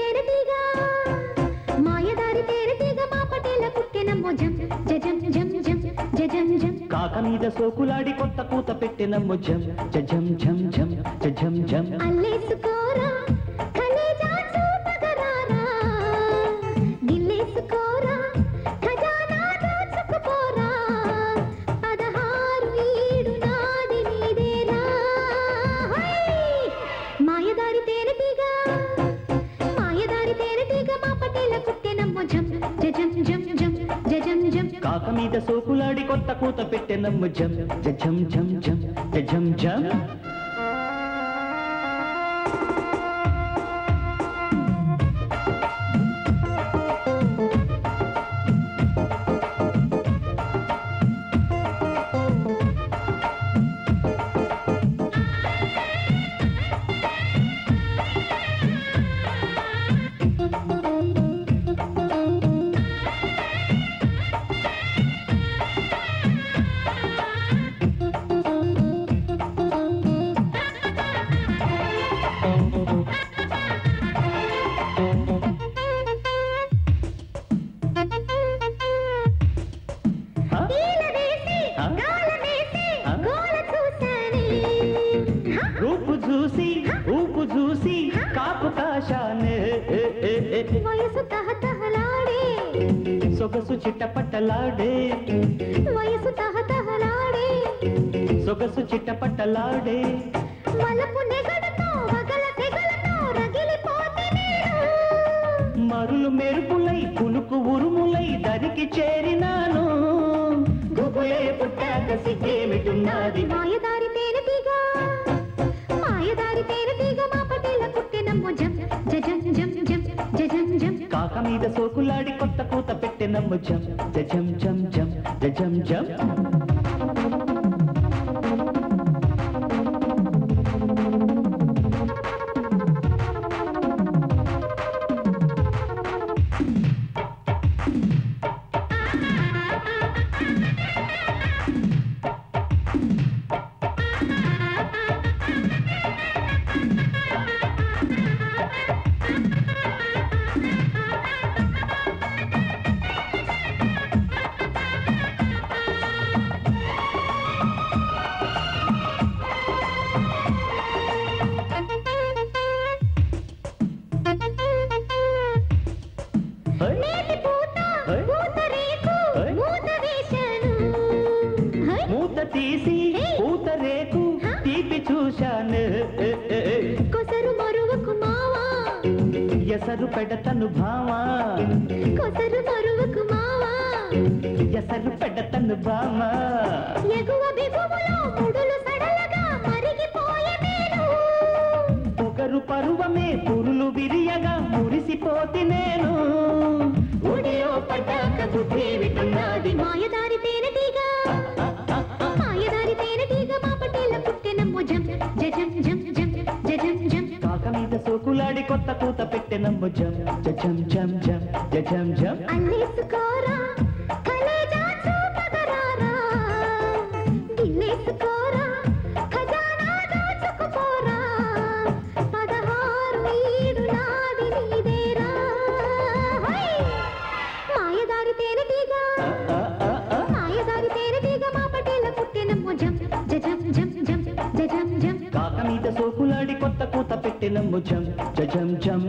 తేనెటీగ మాయదారి తేనెటీగ మా పటేల పుట్టెనమ్మో జం జం జం జం జం జం కాక మీద సోకులాడి కొత్త కూత పెట్టెనమ్మో జం జం జం జం జం జం అల్లేసుకోరా కలేజా చూపగరారా గిల్లేసుకోరా ఖజానా దోచుకుపోరా 16 ఈడు నాది నీదేరా మాయదారి తేనెటీగ మా పటేల పుట్టెనమ్మో జం జం జం జం జం జం కాక మీద సోకులాడి కొత్త కూత పెట్టెనమ్మో జం జం జం జం జం జం ఊపు చూసి కాపు కాశానే వయసు తహతహలాడే సొగసు చిట్టపట్టలాడే వయసు తహతహలాడే సొగసు చిట్టపట్టలాడే వలపు నెగడతో వగల తెగలతో రగిలిపోతే నేను మరులు మెరుపులై కునుకు ఉరుములై దరికి చేరినాను గుబులే పుట్టాక సిగ్గేమిటున్నది మాయదారి తేనెటీగ మా పటేల పుట్టెనమ్మో జం జం జం జం జం జం కాక మీద సోకులాడి కొత్త కూత పెట్టెనమ్మో జం జం జం జం జం జం మూత తీసి పూత రేకు తీపి చూశాను కొసరు మరువకు మావా ఎసరు పెడతను భావా కొసరు మరువకు మావా ఎసరు పెడతను భామా ఎగువ బిగువులో ముడులు సడలగా మరిగిపోయే నేను పొగరు పరువమే పురులు విరియగా మురిసిపోతి నేను ఒడిలో పడ్డాక బుద్ధి విటున్నది మాయదారి తేనెటీగ మా పటేల పుట్టెనమ్మో జం జం జం జం జం జం కాక మీద సోకులాడి కొత్త కూత పెట్టెనమ్మో జం జం జం జం జం జం అల్లేసుకోరా కలేజా చూపగరారా గిల్లేసుకోరా ఖజానా దోచుకుపోరా 16 ఈడు నాది నీదేరా మాయదారి తేనెటీగ మా పటేల పుట్టెనమ్మో జం జం జం జం జం జం కాక మీద సోకులాడి కొత్త కూత పెట్టెనమ్మో జం జం జం